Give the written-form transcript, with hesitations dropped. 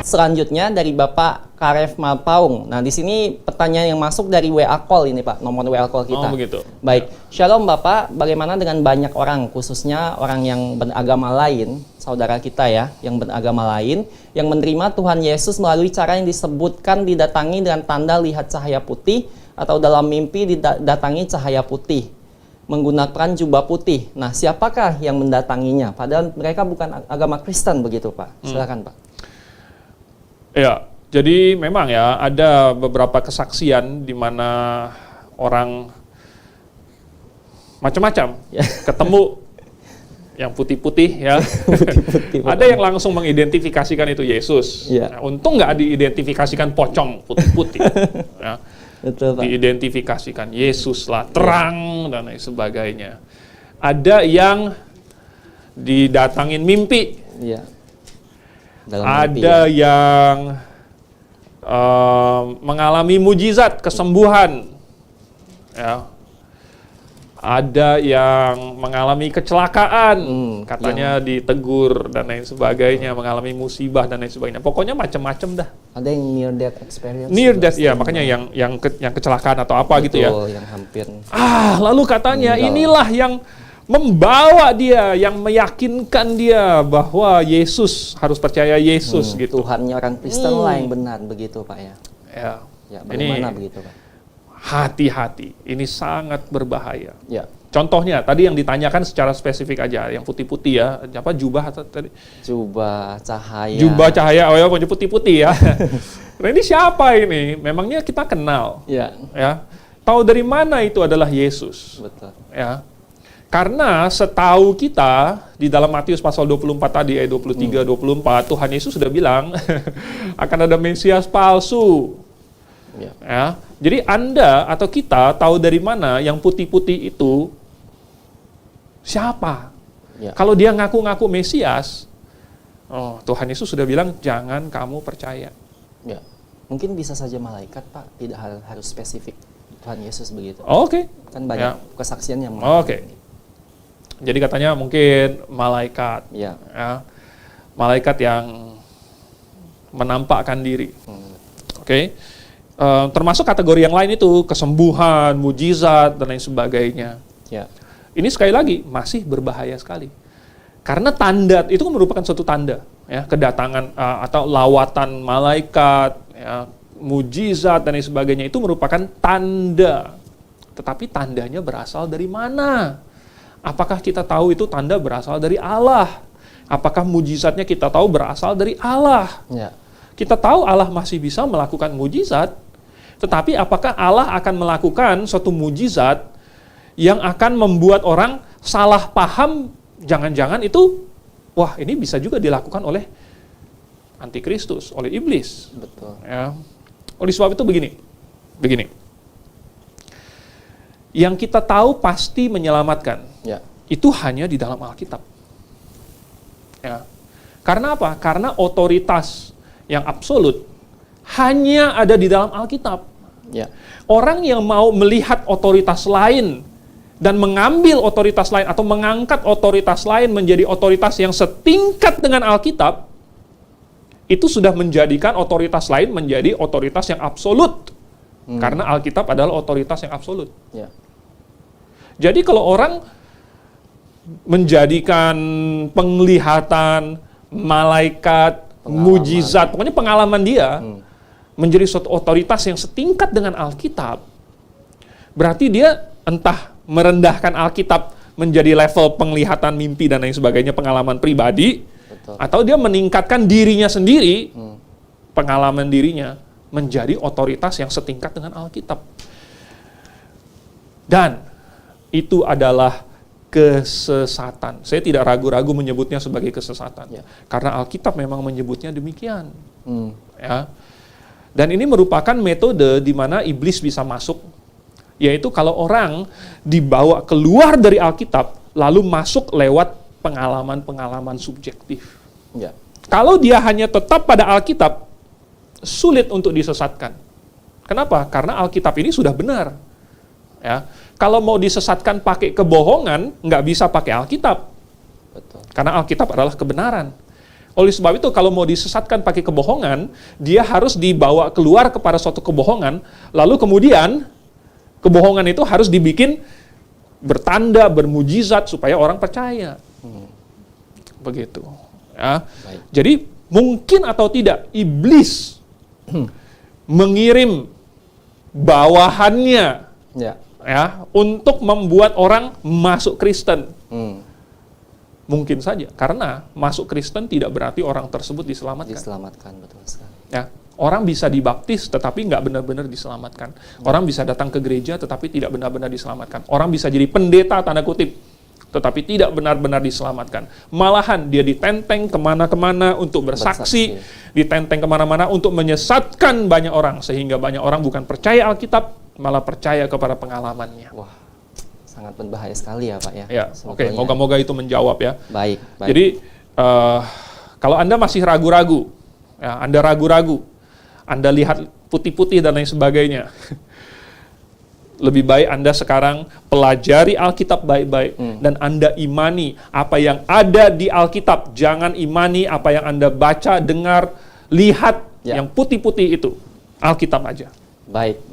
selanjutnya dari Bapak Karef Mapaung. Nah, di sini pertanyaan yang masuk dari WA Call ini Pak, nomor WA Call kita. Oh, begitu. Baik, Shalom Bapak, bagaimana dengan banyak orang, khususnya orang yang beragama lain, saudara kita ya, yang beragama lain, yang menerima Tuhan Yesus melalui cara yang disebutkan didatangi dengan tanda lihat cahaya putih, atau dalam mimpi didatangi cahaya putih, menggunakan jubah putih. Nah, siapakah yang mendatanginya? Padahal mereka bukan agama Kristen begitu Pak. Silakan Pak. Ya, jadi memang ya ada beberapa kesaksian di mana orang macam-macam ketemu yang putih-putih ya. Ada yang langsung mengidentifikasikan itu Yesus. Ya. Nah, untung nggak diidentifikasikan pocong putih-putih. Ya. Betul, Pak. Diidentifikasikan Yesus lah, terang dan lain sebagainya. Ada yang didatangin mimpi. Iya. Ada yang mengalami mujizat, kesembuhan. Ya. Ada yang mengalami kecelakaan, katanya ditegur dan lain sebagainya, mengalami musibah dan lain sebagainya. Pokoknya macam-macam dah. Ada yang near death experience. Near death, ya makanya yang kecelakaan atau apa. Betul, gitu ya. Yang hampir. Lalu katanya inilah yang membawa dia, yang meyakinkan dia bahwa Yesus, harus percaya Yesus gitu. Tuhannya orang Kristen lah yang benar, begitu Pak ya. Ya, bagaimana ini, begitu Pak? Hati-hati, ini sangat berbahaya. Ya. Contohnya tadi yang ditanyakan secara spesifik aja, yang putih-putih ya, apa jubah atau tadi? Jubah cahaya. Jubah cahaya, oh ya, putih-putih ya. Nah ini siapa ini? Memangnya kita kenal. Ya. Ya. Tahu dari mana itu adalah Yesus? Betul. Ya. Karena setahu kita di dalam Matius pasal 24 tadi ayat 23 24 Tuhan Yesus sudah bilang akan ada Mesias palsu. Ya. Jadi Anda atau kita tahu dari mana yang putih-putih itu siapa? Ya. Kalau dia ngaku-ngaku Mesias, Tuhan Yesus sudah bilang jangan kamu percaya. Ya. Mungkin bisa saja malaikat Pak, tidak harus spesifik Tuhan Yesus begitu. Oke. Kan banyak kesaksian yang Oke. Jadi katanya mungkin malaikat. Ya. Malaikat yang menampakkan diri. Oke. Termasuk kategori yang lain itu kesembuhan, mujizat dan lain sebagainya. Ya. Ini sekali lagi masih berbahaya sekali. Karena tanda itu merupakan suatu tanda, ya, kedatangan atau lawatan malaikat, ya, mujizat dan lain sebagainya itu merupakan tanda. Tetapi tandanya berasal dari mana? Apakah kita tahu itu tanda berasal dari Allah? Apakah mujizatnya kita tahu berasal dari Allah? Ya. Kita tahu Allah masih bisa melakukan mujizat, tetapi apakah Allah akan melakukan suatu mujizat yang akan membuat orang salah paham, jangan-jangan itu, wah ini bisa juga dilakukan oleh antikristus, oleh iblis. Betul. Ya. Oleh sebab itu begini. Yang kita tahu pasti menyelamatkan, itu hanya di dalam Alkitab. Ya. Karena apa? Karena otoritas yang absolut hanya ada di dalam Alkitab. Ya. Orang yang mau melihat otoritas lain dan mengambil otoritas lain atau mengangkat otoritas lain menjadi otoritas yang setingkat dengan Alkitab, itu sudah menjadikan otoritas lain menjadi otoritas yang absolut. Karena Alkitab adalah otoritas yang absolut. Ya. Jadi kalau orang menjadikan penglihatan, malaikat, mujizat, pokoknya pengalaman dia menjadi suatu otoritas yang setingkat dengan Alkitab, berarti dia entah merendahkan Alkitab menjadi level penglihatan, mimpi dan lain sebagainya, pengalaman pribadi. Betul. Atau dia meningkatkan dirinya sendiri, pengalaman dirinya menjadi otoritas yang setingkat dengan Alkitab. Dan itu adalah kesesatan. Saya tidak ragu-ragu menyebutnya sebagai kesesatan. Ya. Karena Alkitab memang menyebutnya demikian. Ya. Dan ini merupakan metode di mana iblis bisa masuk, yaitu kalau orang dibawa keluar dari Alkitab, lalu masuk lewat pengalaman-pengalaman subjektif. Ya. Kalau dia hanya tetap pada Alkitab, sulit untuk disesatkan. Kenapa? Karena Alkitab ini sudah benar. Ya. Kalau mau disesatkan pakai kebohongan, nggak bisa pakai Alkitab. Betul. Karena Alkitab adalah kebenaran. Oleh sebab itu, kalau mau disesatkan pakai kebohongan, dia harus dibawa keluar kepada suatu kebohongan, lalu kemudian kebohongan itu harus dibikin bertanda, bermujizat supaya orang percaya. Begitu. Ya. Baik. Jadi mungkin atau tidak iblis mengirim bawahannya Ya. ya untuk membuat orang masuk Kristen. Mungkin saja, karena masuk Kristen tidak berarti orang tersebut diselamatkan. Diselamatkan, betul sekali. Ya, orang bisa dibaptis tetapi nggak benar-benar diselamatkan. Orang bisa datang ke gereja tetapi tidak benar-benar diselamatkan. Orang bisa jadi pendeta tanda kutip tetapi tidak benar-benar diselamatkan. Malahan dia ditenteng kemana-kemana untuk bersaksi, ditenteng kemana-mana untuk menyesatkan banyak orang sehingga banyak orang bukan percaya Alkitab malah percaya kepada pengalamannya. Wah, sangat berbahaya sekali ya Pak ya. Ya, oke, sebetulnya. moga-moga itu menjawab ya. Baik, baik. Jadi kalau Anda masih ragu-ragu, ya, Anda ragu-ragu, Anda lihat putih-putih dan lain sebagainya, lebih baik Anda sekarang pelajari Alkitab baik-baik dan Anda imani apa yang ada di Alkitab. Jangan imani apa yang Anda baca, dengar, lihat Ya. yang putih-putih itu. Alkitab aja. Baik.